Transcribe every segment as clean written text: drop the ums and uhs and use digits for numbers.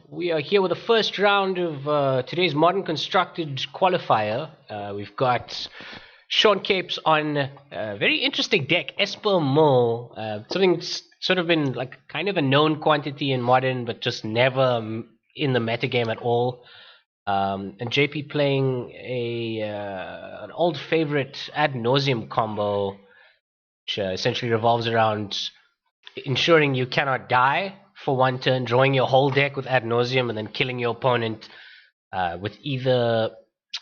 We are here with the first round of today's Modern Constructed qualifier. We've got Shaun Capes on a very interesting deck, Esper Mo, something that's sort of been like kind of a known quantity in Modern, but just never in the metagame at all. And JP playing an old favorite Ad Nauseam combo, which essentially revolves around ensuring you cannot die for one turn, drawing your whole deck with Ad Nauseam, and then killing your opponent with either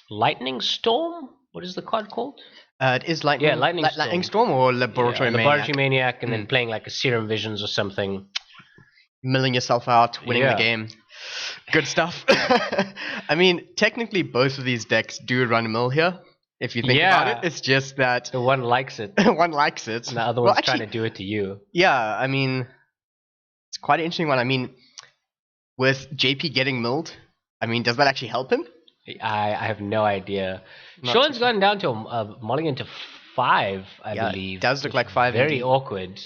Lightning Storm. What is the card called? It is Lightning, Lightning Storm or Laboratory Maniac. Laboratory Maniac, and then playing like a Serum Visions or something. Milling yourself out, winning the game. Good stuff. I mean, technically both of these decks do run a mill here. If you think about it, it's just that the one likes it. One likes it. And the other one's trying to do it to you. Yeah, I mean, it's quite an interesting one. I mean, with JP getting milled, I mean, does that actually help him? I have no idea. Shaun's gone down to mulligan to 5, I believe. It does look like 5. Very awkward.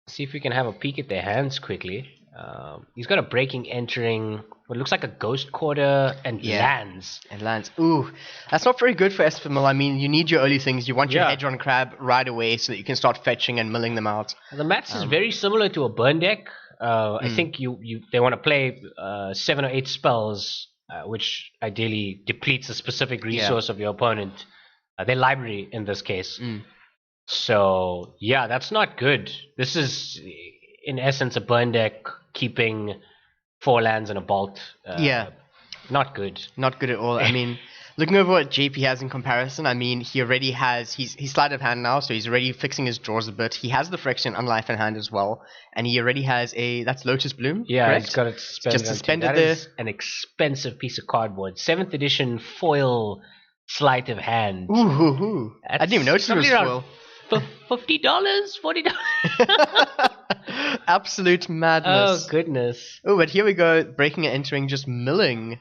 See if we can have a peek at their hands quickly. He's got a breaking, entering, what looks like a ghost quarter, and lands. And lands. Ooh, that's not very good for Esper Mill. I mean, you need your early things. You want your Hedron Crab right away so that you can start fetching and milling them out. The maths is very similar to a burn deck. I think they want to play 7 or 8 spells, which ideally depletes a specific resource of your opponent. Their library in this case. So, yeah, that's not good. This is, in essence, a burn deck keeping 4 lands and a bolt. Not good. Not good at all. I mean, looking over what JP has in comparison, I mean, he already has, he's sleight of hand now, so he's already fixing his draws a bit. He has the Friction Unlife in hand as well, and he already has that's Lotus Bloom, correct? He's got it suspended. Just suspended there. That is an expensive piece of cardboard. 7th edition foil sleight of hand. Ooh. I didn't even notice it was foil. $50? $40? Absolute madness. Oh, goodness. Oh, but here we go. Breaking and entering, just milling.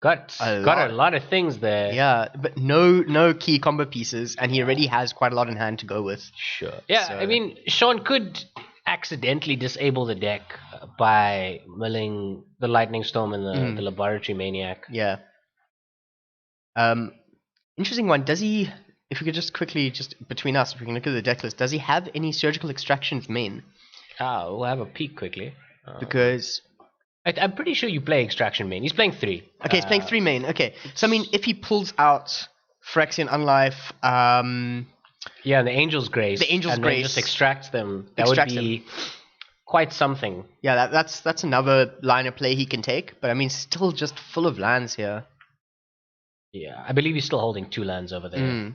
Got a lot of things there. Yeah, but no key combo pieces, and he already has quite a lot in hand to go with. Sure. Yeah, so, I mean, Shaun could accidentally disable the deck by milling the Lightning Storm and the Laboratory Maniac. Yeah. Interesting one. Does he... If we could just quickly, between us, if we can look at the deck list, does he have any Surgical Extractions main? We'll have a peek quickly. Because... I'm pretty sure you play Extraction main. He's playing 3. Okay, he's playing 3 main. Okay. So, I mean, if he pulls out Phyrexian Unlife... yeah, and the Angel's Grace. The Angel's Grace. And just extracts them. That would be quite something. Yeah, that's another line of play he can take. But, I mean, still just full of lands here. Yeah, I believe he's still holding 2 lands over there.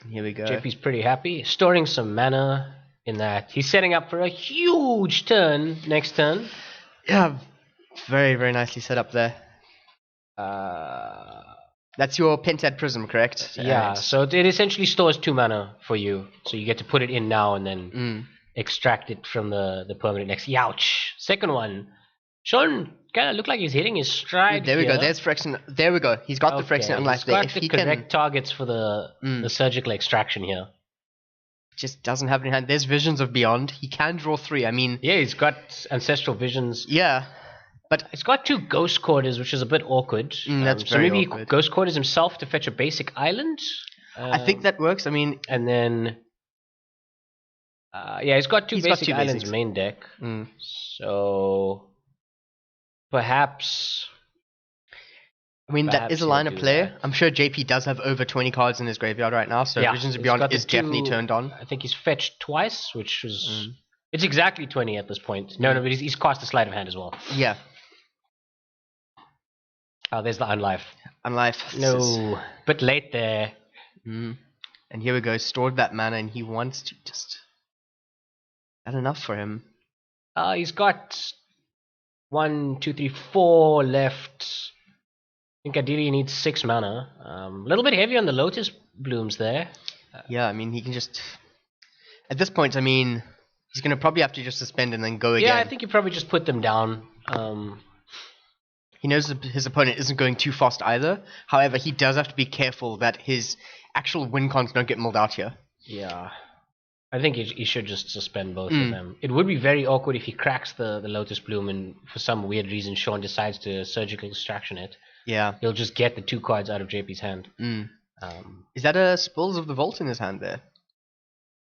Here we go. JP's pretty happy. Storing some mana in that. He's setting up for a huge turn next turn. Yeah, very, very nicely set up there. That's your Pentad Prism, correct? Yeah, so it essentially stores 2 mana for you. So you get to put it in now and then extract it from the permanent next. Youch! Second one. Shaun kind of looked like he's hitting his stride. There we go. There's Friction. There we go. He's got the Friction Unlife there. He's got the correct targets for the Surgical Extraction here. Just doesn't have it in hand. There's Visions of Beyond. He can draw 3. I mean... Yeah, he's got Ancestral Visions. Yeah. But he's got 2 Ghost Quarters, which is a bit awkward. That's so very maybe awkward. Ghost Quarters himself to fetch a basic island? I think that works. I mean... And then... yeah, he's got 2 basic islands main deck. So... Perhaps... I mean, that is a line of play. I'm sure JP does have over 20 cards in his graveyard right now, so Visions of Beyond is definitely turned on. I think he's fetched twice, which was... It's exactly 20 at this point. No, but he's cast a sleight of hand as well. Yeah. Oh, there's the Unlife. Unlife. No, bit late there. And here we go. Stored that mana, and he wants to just... That's enough for him. He's got 1, 2, 3, 4 left. I think ideally he needs 6 mana. A little bit heavy on the Lotus Blooms there. Yeah, I mean, he can just... At this point, I mean, he's going to probably have to just suspend and then go again. Yeah, I think you probably just put them down. He knows his opponent isn't going too fast either. However, he does have to be careful that his actual win cons don't get mulled out here. Yeah. I think he should just suspend both of them. It would be very awkward if he cracks the Lotus Bloom and for some weird reason Shaun decides to surgical extraction it. Yeah. He'll just get the 2 cards out of JP's hand. Is that a Spoils of the Vault in his hand there?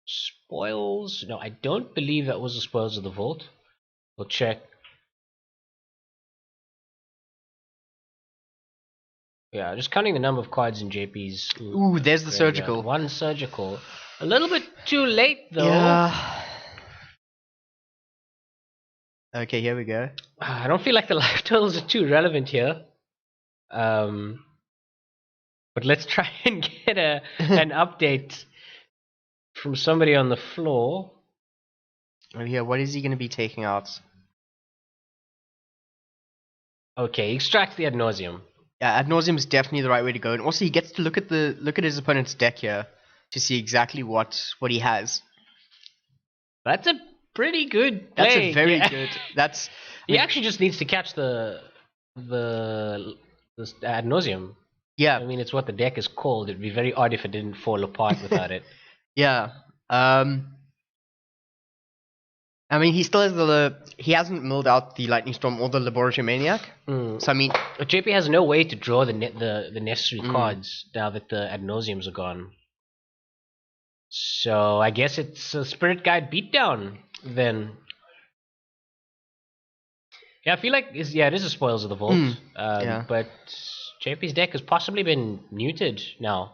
Spoils? No, I don't believe that was the Spoils of the Vault. We'll check. Yeah, just counting the number of cards in JP's. Ooh, there's the surgical. 1 surgical. A little bit too late though. Yeah. Okay, here we go. I don't feel like the life totals are too relevant here. But let's try and get an update from somebody on the floor. Over here, what is he going to be taking out? Okay, he extracts the Ad Nauseam. Yeah, Ad Nauseam is definitely the right way to go, and also he gets to look at his opponent's deck here to see exactly what he has. That's a pretty good That's play. a very good. That's. He actually just needs to catch the Ad Nauseam. Yeah. I mean, it's what the deck is called. It'd be very odd if it didn't fall apart without it. Yeah. I mean, he still has he hasn't milled out the Lightning Storm or the Laboratory Maniac. So I mean, JP has no way to draw the necessary cards now that the Ad Nauseams are gone. So I guess it's a Spirit Guide beatdown then. Yeah, I feel like it is a Spoils of the Vault. Yeah. But JP's deck has possibly been neutered now.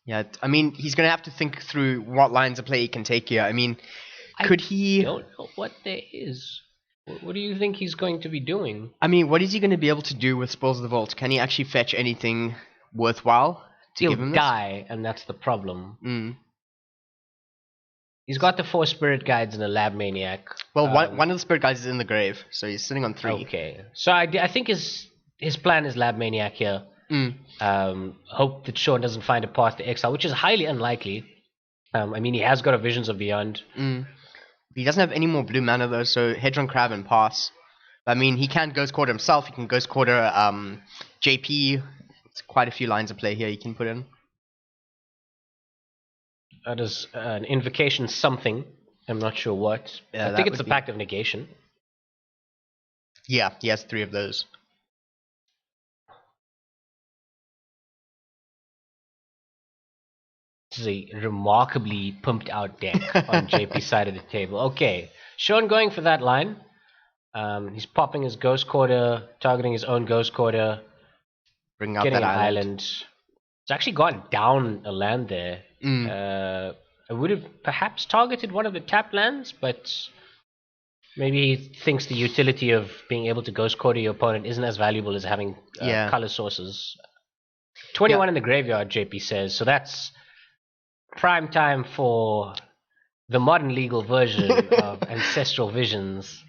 Yeah, I mean, he's going to have to think through what lines of play he can take here. I mean, could he... I don't know what there is. What do you think he's going to be doing? I mean, what is he going to be able to do with Spoils of the Vault? Can he actually fetch anything worthwhile to give him this? He'll die, and that's the problem. He's got the 4 Spirit Guides and a Lab Maniac. Well, one of the Spirit Guides is in the grave, so he's sitting on 3. Okay. So I think his plan is Lab Maniac here. Hope that Shaun doesn't find a path to exile, which is highly unlikely. I mean, he has got a Visions of Beyond. He doesn't have any more blue mana though, so Hedron Crab and pass. I mean, he can Ghost Quarter himself. He can Ghost Quarter JP. It's quite a few lines of play here he can put in. That is an invocation something. I'm not sure what. Yeah, I think it's a Pact of Negation. Yeah, he has 3 of those. This is a remarkably pumped out deck on JP's side of the table. Okay, Shaun going for that line. He's popping his Ghost Quarter, targeting his own Ghost Quarter, Bringing out getting that an island. It's actually gone down a land there. I would have perhaps targeted one of the tap lands, but maybe he thinks the utility of being able to Ghost Quarter your opponent isn't as valuable as having color sources. 21 in the graveyard, JP says, so that's prime time for the modern legal version of Ancestral Visions.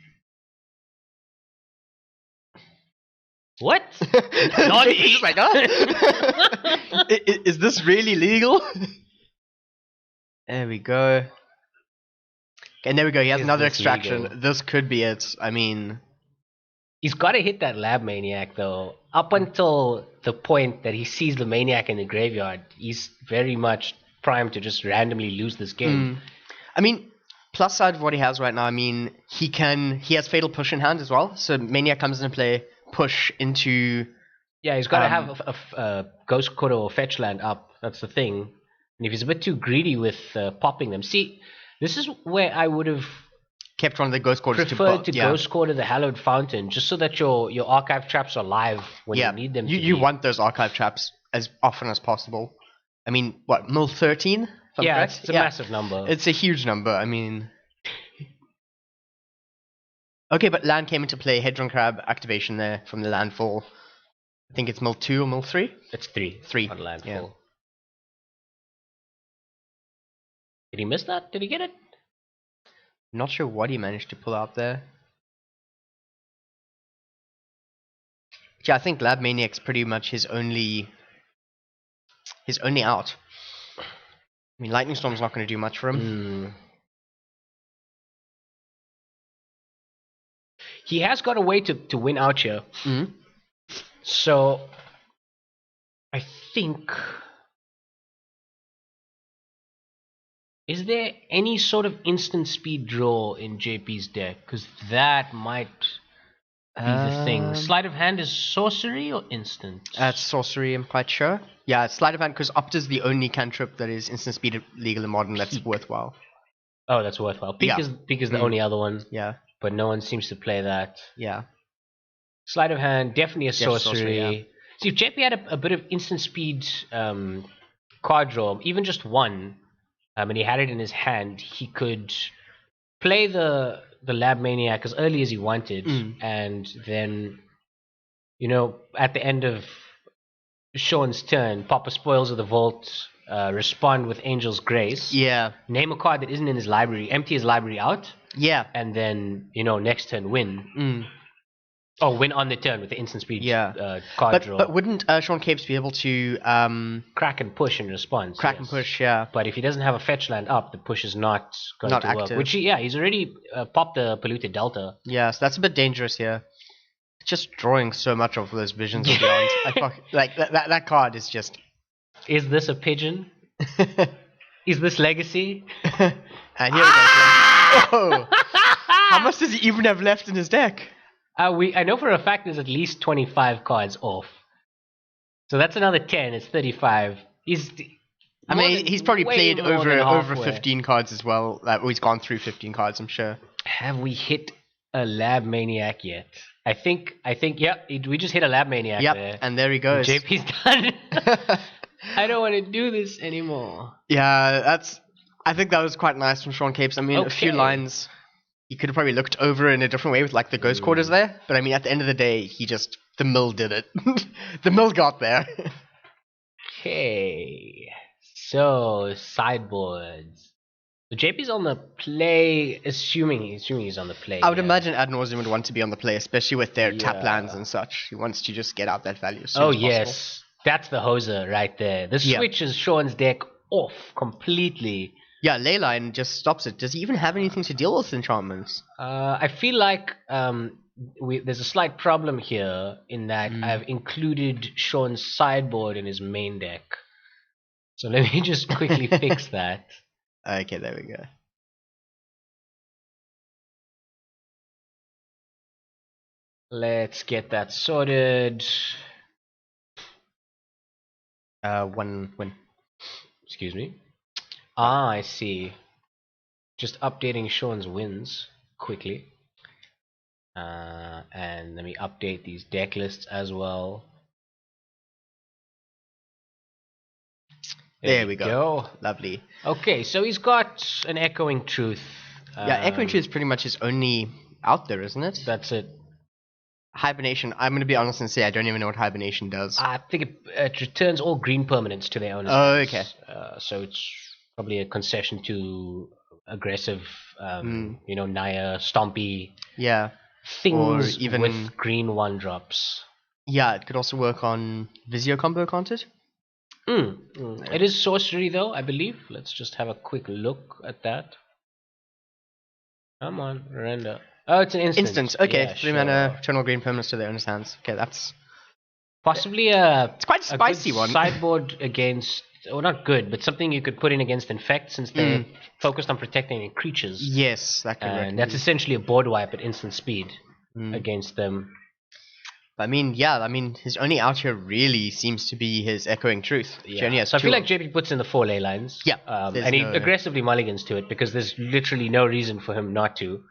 What? He's like, huh? Is this really legal? There we go. And there we go. He has another extraction. Legal? This could be it. I mean, he's got to hit that Lab Maniac though. Up until the point that he sees the Maniac in the graveyard, he's very much primed to just randomly lose this game. I mean, plus side of what he has right now. I mean, he has Fatal Push in hand as well. So Maniac comes into play, push into. Yeah, he's got to have a Ghost Quarter or fetch land up. That's the thing. And if he's a bit too greedy with popping them, see, this is where I would have kept one of the Ghost Quarters preferred to Ghost Quarter the Hallowed Fountain, just so that your archive traps are live when you need them. You want those archive traps as often as possible. I mean, what, mill 13? Yeah, it's a massive number. It's a huge number. I mean, okay, but land came into play. Hedron Crab activation there from the landfall. I think it's mill 2 or mill 3. It's 3. 3 on landfall. Yeah. Did he miss that? Did he get it? Not sure what he managed to pull out there. Yeah, I think Lab Maniac's pretty much his only out. I mean, Lightning Storm's not going to do much for him. He has got a way to win out here. So, I think Is there any sort of instant speed draw in JP's deck? Because that might be the thing. Sleight of hand is sorcery or instant? That's sorcery, I'm quite sure. Yeah, it's sleight of hand because Opt is the only cantrip that is instant speed legal in modern that's Peak. worthwhile. Oh, that's worthwhile. Peak is the only other one. Yeah. But no one seems to play that. Yeah. Sleight of hand, definitely a sorcery. Yeah. See, if JP had a bit of instant speed card draw, even just one, and he had it in his hand, he could play the Lab Maniac as early as he wanted, and then, at the end of Shaun's turn, pop a Spoils of the Vault, respond with Angel's Grace. Yeah. Name a card that isn't in his library, empty his library out. Yeah. And then, next turn win. Oh, win on the turn with the instant speed card draw. But wouldn't Shaun Capes be able to crack and push in response? Crack and push, yeah. But if he doesn't have a fetch land up, the push is not going to active. work. Which he's already popped the Polluted Delta. Yeah, so that's a bit dangerous here. Just drawing so much of those visions of beyond. That card is just. Is this a pigeon? Is this legacy? And here we go. Oh! How much does he even have left in his deck? I know for a fact there's at least 25 cards off. So that's another 10. It's 35. He's probably played over 15 cards as well. He's gone through 15 cards, I'm sure. Have we hit a Lab Maniac yet? I think, yeah, we just hit a Lab Maniac there. And there he goes. JP's done. I don't want to do this anymore. Yeah, I think that was quite nice from Shaun Capes. I mean, a few lines he could have probably looked over in a different way with like the ghost quarters there. But I mean, at the end of the day, the mill did it. The mill got there. Okay. So, sideboards. So JP's on the play, assuming he's on the play. I would imagine Ad Nauseam would want to be on the play, especially with their tap lands and such. He wants to just get out that value as soon as possible. Yes. That's the hoser right there. This switches Shaun's deck off completely. Yeah, Leyline just stops it. Does he even have anything to deal with enchantments? I feel like there's a slight problem here in that I've included Shaun's sideboard in his main deck. So let me just quickly fix that. Okay, there we go. Let's get that sorted. One win. Excuse me. I see. Just updating Shaun's wins quickly. And let me update these deck lists as well. There we go. Lovely. Okay, so he's got an Echoing Truth. Echoing Truth is pretty much his only out there, isn't it? That's it. Hibernation, I'm going to be honest and say I don't even know what Hibernation does. I think it returns all green permanents to their owners. Oh, okay. So it's probably a concession to aggressive, Naya, Stompy. Yeah. Things or even with green 1-drops. Yeah, it could also work on Visio combo, can't it? It is sorcery though, I believe. Let's just have a quick look at that. Come on, render. Oh, it's an instant. Instant, okay. Yeah, 3 mana, eternal green permanents to their owner's hands. Okay, that's possibly it's quite a spicy one. Sideboard against, well, not good, but something you could put in against Infect since they're focused on protecting creatures. Yes, that could work. And that's essentially a board wipe at instant speed against them. I mean, his only out here really seems to be his Echoing Truth. Yeah. So I feel like JP puts in the 4 ley lines. Yeah. And he aggressively mulligans to it because there's literally no reason for him not to.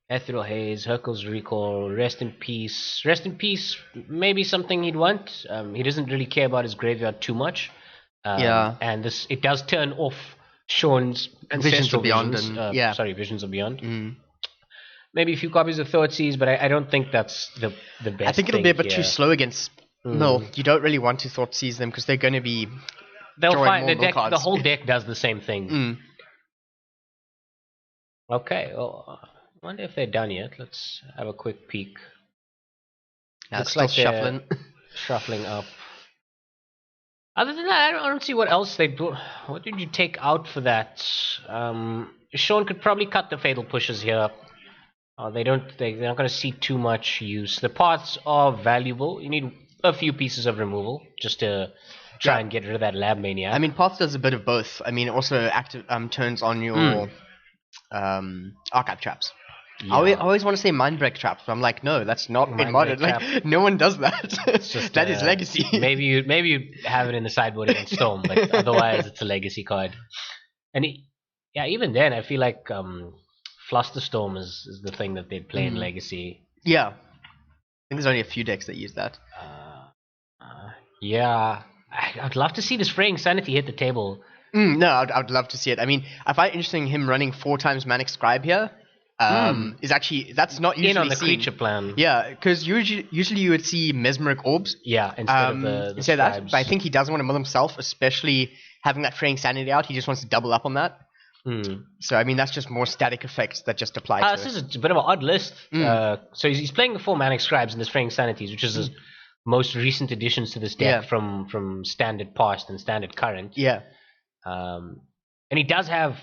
Ethereal Haze, Hercule's Recall, Rest in Peace. Rest in Peace, maybe something he'd want. He doesn't really care about his graveyard too much. And it does turn off Shaun's Visions of Beyond. Visions of Beyond. Maybe a few copies of Thoughtseize, but I don't think that's the best. I think it'll be a bit too slow against Mill. You don't really want to Thoughtseize them because they're going to be. They'll find the whole deck does the same thing. Okay, well, I wonder if they're done yet. Let's have a quick peek. Looks like shuffling. Shuffling up. Other than that, I don't see what else they do. What did you take out for that? Shaun could probably cut the Fatal Pushes here. They're not going to see too much use. The paths are valuable. You need a few pieces of removal just to try and get rid of that lab mania. I mean, Path does a bit of both. I mean, it also turns on your archive traps. Yeah. I always want to say mindbreak traps, but I'm like, no, that's not in modern. Like, no one does that. It's just, that is legacy. maybe you have it in the sideboard against Storm, but otherwise it's a legacy card. And even then, I feel like Flusterstorm is the thing that they'd play in legacy. Yeah, I think there's only a few decks that use that. Yeah, I'd love to see this Fraying Sanity hit the table. No, I'd love to see it. I mean, I find it interesting him running 4 times Manic Scribe here. Is actually, that's not usually in on the seen. creature plan. Yeah, because usually you would see Mesmeric Orbs. Yeah, instead of the say that, scribes. but I think he doesn't want to mill himself, especially having that Fraying Sanity out. He just wants to double up on that. So I mean, that's just more static effects that just apply to this is a bit of an odd list. So he's playing the 4 Manic Scribes and this Fraying Sanities, which is his most recent additions to this deck from Standard Past and Standard Current. Yeah. And he does have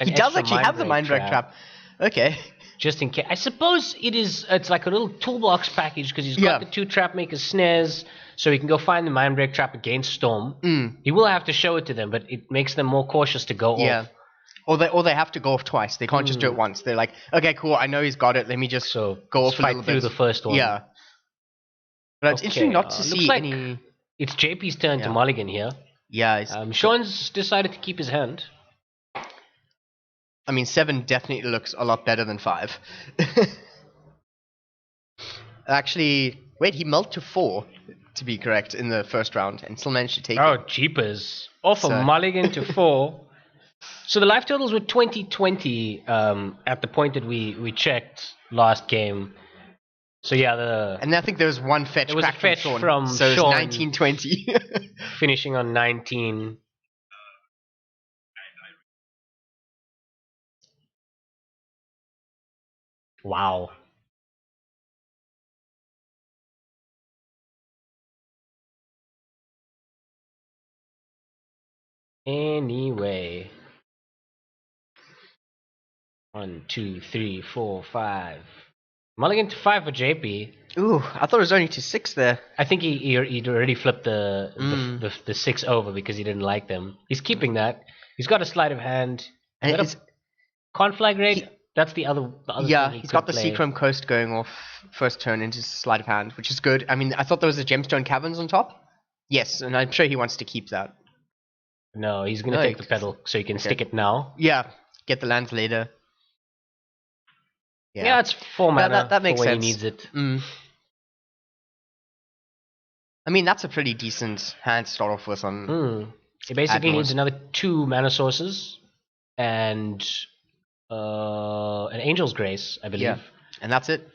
He does actually have the Mindbreak Trap. Okay. Just in case. I suppose it's like a little toolbox package because he's got the 2 Trapmaker snares, so he can go find the Mindbreak Trap against Storm. He will have to show it to them, but it makes them more cautious to go off. Or they have to go off twice. They can't just do it once. They're like, okay, cool, I know he's got it. Let me just go off a little bit. Through the first one. Yeah. But it's interesting not to see like any... It's JP's turn to mulligan here. Yeah. Shaun's decided to keep his hand. I mean, 7 definitely looks a lot better than 5. Actually, wait, he mulled to 4, to be correct, in the first round, and still managed to take it. Oh, jeepers. Off a mulligan to 4. So the life totals were 20-20 at the point that we checked last game. So yeah, and I think there was one fetch. There was a fetch from Shaun. So it was 19-20. Finishing on 19. Wow. Anyway. 1, 2, 3, 4, 5. Mulligan to 5 for JP. Ooh, I thought it was only to 6 there. I think he'd already flipped the 6 over because he didn't like them. He's keeping that. He's got a sleight of hand. And Conflagrate. That's the other thing he's got the Seachrome Coast going off first turn into sleight of hand, which is good. I mean, I thought there was a Gemstone Caverns on top. Yes, and I'm sure he wants to keep that. No, he's going to take the pedal so he can stick it now. Yeah, get the lands later. Yeah, it's 4 mana that makes for when sense. he needs it. I mean, that's a pretty decent hand to start off with on... He basically needs another 2 mana sources and an Angel's Grace, I believe. Yeah, and that's it.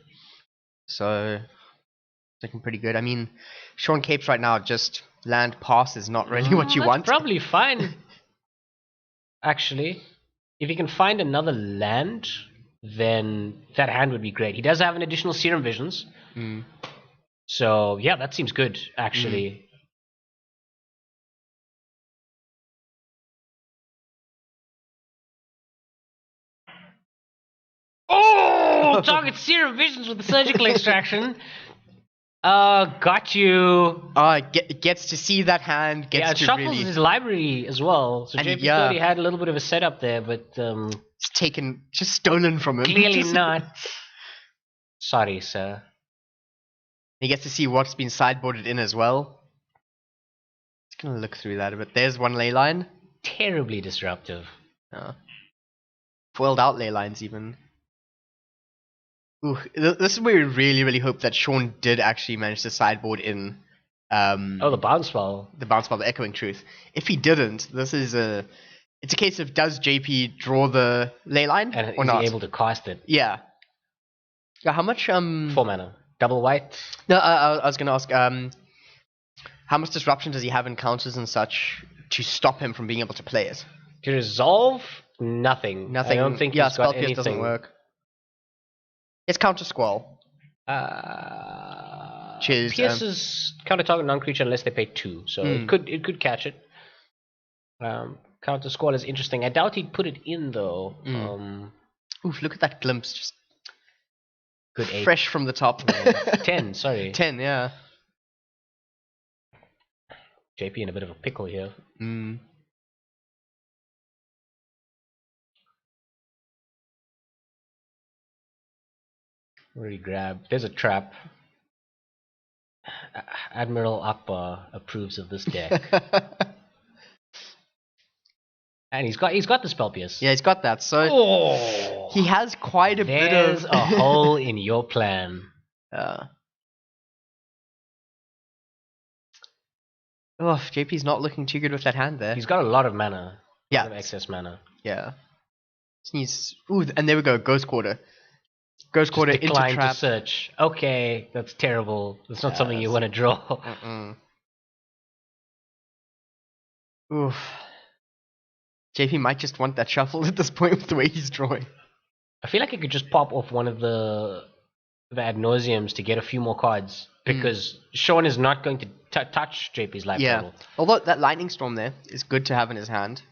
So, looking pretty good. I mean, Shaun Capes right now, just land pass is not really what you want. Probably fine. Actually, if he can find another land, then that hand would be great. He does have an additional Serum Visions. So, yeah, that seems good, actually. Oh! Target Serum Visions with the Surgical Extraction. Got you. Gets to see that hand. Gets to shuffles really... his library as well. So JP thought he had a little bit of a setup there, but... it's taken, just stolen from him. Clearly not. Sorry, sir. He gets to see what's been sideboarded in as well. Just gonna look through that a bit. There's one ley line. Terribly disruptive. Foiled out ley lines even. Ooh, this is where we really, really hope that Shaun did actually manage to sideboard in... the bounce spell. The bounce spell, the Echoing Truth. If he didn't, this is a... It's a case of, does JP draw the ley line and or is not? He able to cast it? Yeah. Yeah, how much... 4 mana. Double white? No, I was going to ask, how much disruption does he have in counters and such to stop him from being able to play it? To resolve? Nothing. I don't think he's got anything. Doesn't work. It's counter Squall. Pierce is counter target non-creature unless they pay 2, so it could catch it. Counter Squall is interesting. I doubt he'd put it in though. Oof! Look at that glimpse, just good 8. Fresh from the top. 10. Sorry. 10. Yeah. JP in a bit of a pickle here. Already grabbed. There's a trap. Admiral Akbar approves of this deck. And he's got the spell pierce. Yeah, he's got that. So he has quite a bit of. There's a hole in your plan. JP's not looking too good with that hand there. He's got a lot of mana. Yeah, a lot of excess mana. Yeah. Ooh, and there we go. Ghost Quarter. Ghost Quarter into trap. To search. Okay, that's terrible. That's not something you want to draw. Oof. JP might just want that shuffle at this point with the way he's drawing. I feel like he could just pop off one of the ad nauseams to get a few more cards, because Shaun is not going to touch JP's life total. Although that Lightning Storm there is good to have in his hand.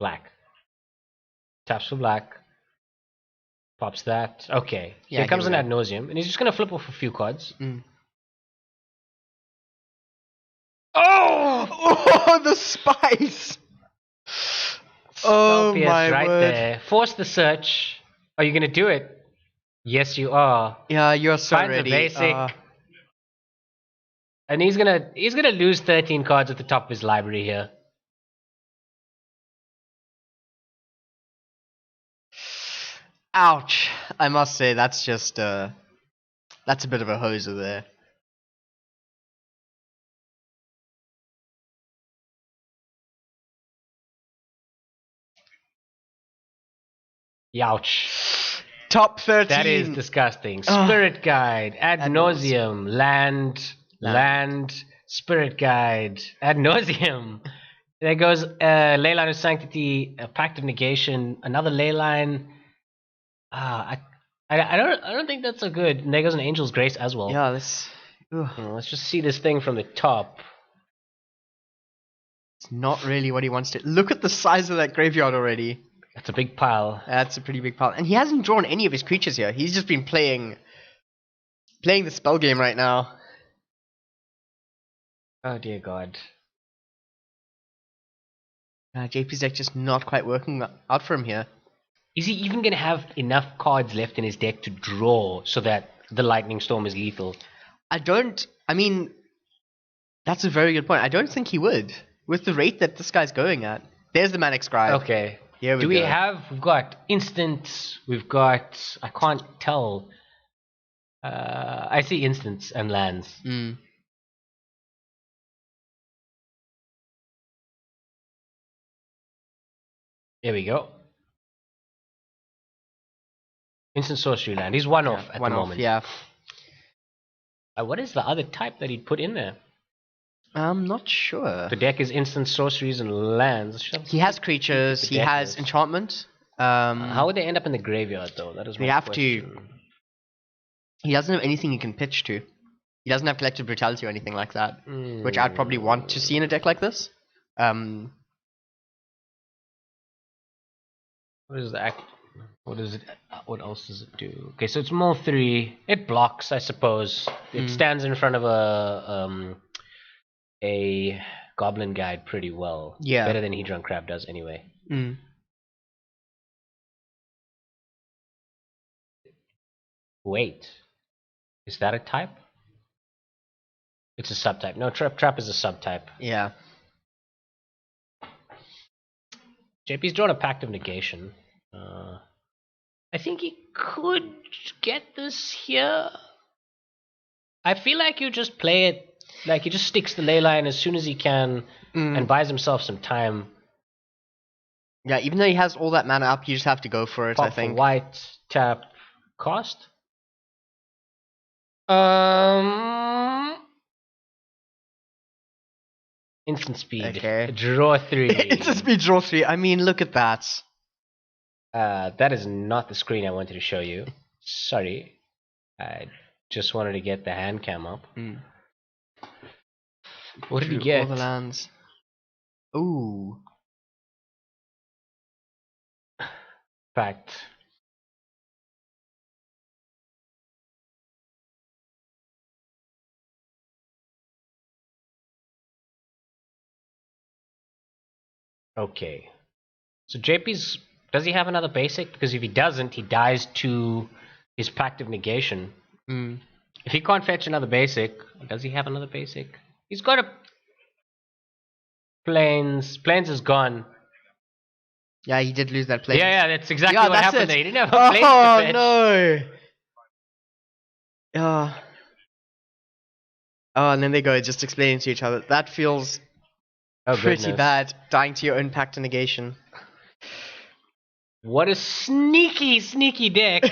Black. Taps for black. Pops that. Okay. Here comes an ad nauseam, and he's just going to flip off a few cards. Oh, the spice! Oh my right word. there. Force the search. Are you going to do it? Yes, you are. Yeah, you're so Finds ready. A basic. And he's gonna lose 13 cards at the top of his library here. Ouch. I must say, that's just, that's a bit of a hoser there. Youch. Top 13. That is disgusting. Spirit Guide, ad nauseam, land, Spirit Guide, ad nauseam. There goes Leyline of Sanctity, a Pact of Negation, another Leyline. I don't think that's so good. And there goes an Angel's Grace as well. Yeah, let's just see this thing from the top. It's not really what he wants to. Look at the size of that graveyard already. That's a big pile. That's a pretty big pile. And he hasn't drawn any of his creatures here. He's just been playing the spell game right now. Oh dear God. JP's deck just not quite working out for him here. Is he even going to have enough cards left in his deck to draw so that the Lightning Storm is lethal? I mean, that's a very good point. I don't think he would. With the rate that this guy's going at. There's the Manic Scribe. Okay. Here we go. We've got instants, we've got, I can't tell. I see instants and lands. There we go. Instant sorcery land. He's one off at the moment. Yeah. What is the other type that he'd put in there? I'm not sure. The deck is instant sorceries and lands. He has creatures. He has enchantment. How would they end up in the graveyard, though? That is my question. He doesn't have anything he can pitch to. He doesn't have collective brutality or anything like that, which I'd probably want to see in a deck like this. What is the What is it? What else does it do? Okay, so it's more 3. It blocks, I suppose. It stands in front of a Goblin Guide pretty well. Yeah, better than Hedron Crab does anyway. Wait, is that a type? It's a subtype. No, trap is a subtype. Yeah. JP's drawn a Pact of Negation. I think he could get this here. I feel like you just play it, like he just sticks the Leyline as soon as he can and buys himself some time. Yeah, even though he has all that mana up, you just have to go for it, Pop I think. For white, tap, cost? Instant speed. Okay. Draw 3. Instant speed, draw 3. I mean, look at that. That is not the screen I wanted to show you. Sorry. I just wanted to get the hand cam up. What did he get? All the lands. Ooh. Fact. Okay. So JP's, does he have another basic? Because if he doesn't, he dies to his Pact of Negation. Mm. If he can't fetch another basic, does he have another basic? He's got a Plains. Plains is gone. Yeah, he did lose that Plains. Yeah, that's exactly what that's happened it. there. He didn't have a Plains to fetch. No! Oh, and then they go just explaining to each other. That feels pretty bad, dying to your own Pact of Negation. What a sneaky, sneaky deck.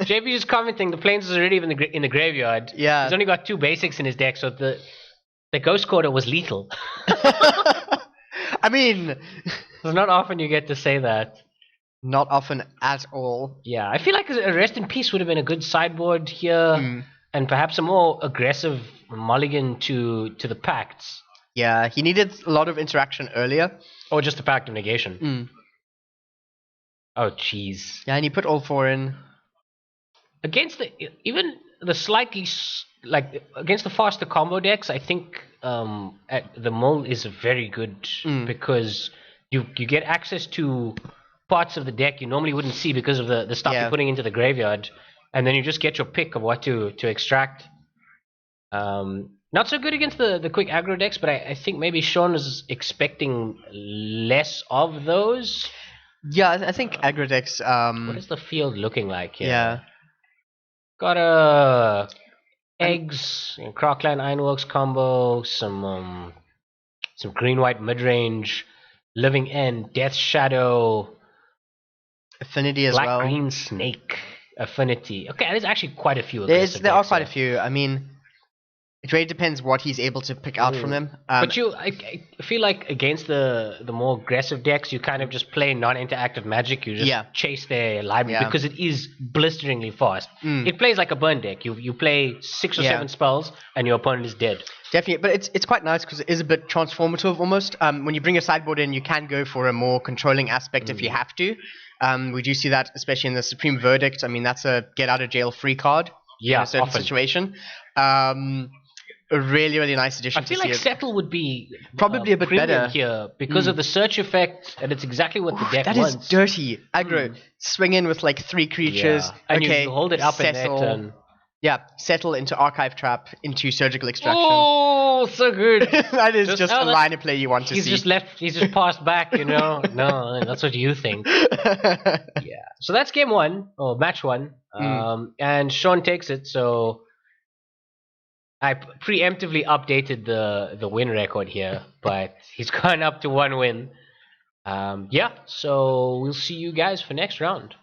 JP just commenting the Plains is already in the graveyard. Yeah. He's only got 2 basics in his deck, so the Ghost Quarter was lethal. I mean... It's not often you get to say that. Not often at all. Yeah, I feel like a Rest in Peace would have been a good sideboard here, and perhaps a more aggressive mulligan to the Pacts. Yeah, he needed a lot of interaction earlier. Or just the Pact of Negation. Oh, jeez. Yeah, and he put all 4 in. Against even the slightly, against the faster combo decks, I think the Mull is very good because you get access to parts of the deck you normally wouldn't see because of the stuff you're putting into the graveyard, and then you just get your pick of what to extract. Not so good against the quick aggro decks, but I think maybe Shaun is expecting less of those. Yeah, I think aggro decks... what is the field looking like here? Yeah. Got a eggs, Crockland Ironworks combo, some green-white mid-range, Living End, Death Shadow, Affinity as well. Black-green Snake, Affinity. Okay, there's actually quite a few. There are quite a few. I mean, it really depends what he's able to pick out from them. But I feel like against the more aggressive decks, you kind of just play non-interactive Magic. You just chase their library because it is blisteringly fast. It plays like a burn deck. You play 6 or 7 spells, and your opponent is dead. Definitely, but it's quite nice because it is a bit transformative almost. When you bring a sideboard in, you can go for a more controlling aspect if you have to. We do see that, especially in the Supreme Verdict. I mean, that's a get-out-of-jail-free card in a certain situation. A really, really nice addition. I feel like Settle would be probably a bit better here because of the search effect, and it's exactly what the deck wants. That is dirty. Aggro. Swing in with like 3 creatures. And you hold it up in that turn. Yeah, Settle into Archive Trap, into Surgical Extraction. Oh, so good. That is just a line of play you want to see. He's just passed back, No, that's what you think. Yeah. So that's game 1, or match 1. And Shaun takes it, so I preemptively updated the win record here, but he's gone up to 1 win. So we'll see you guys for next round.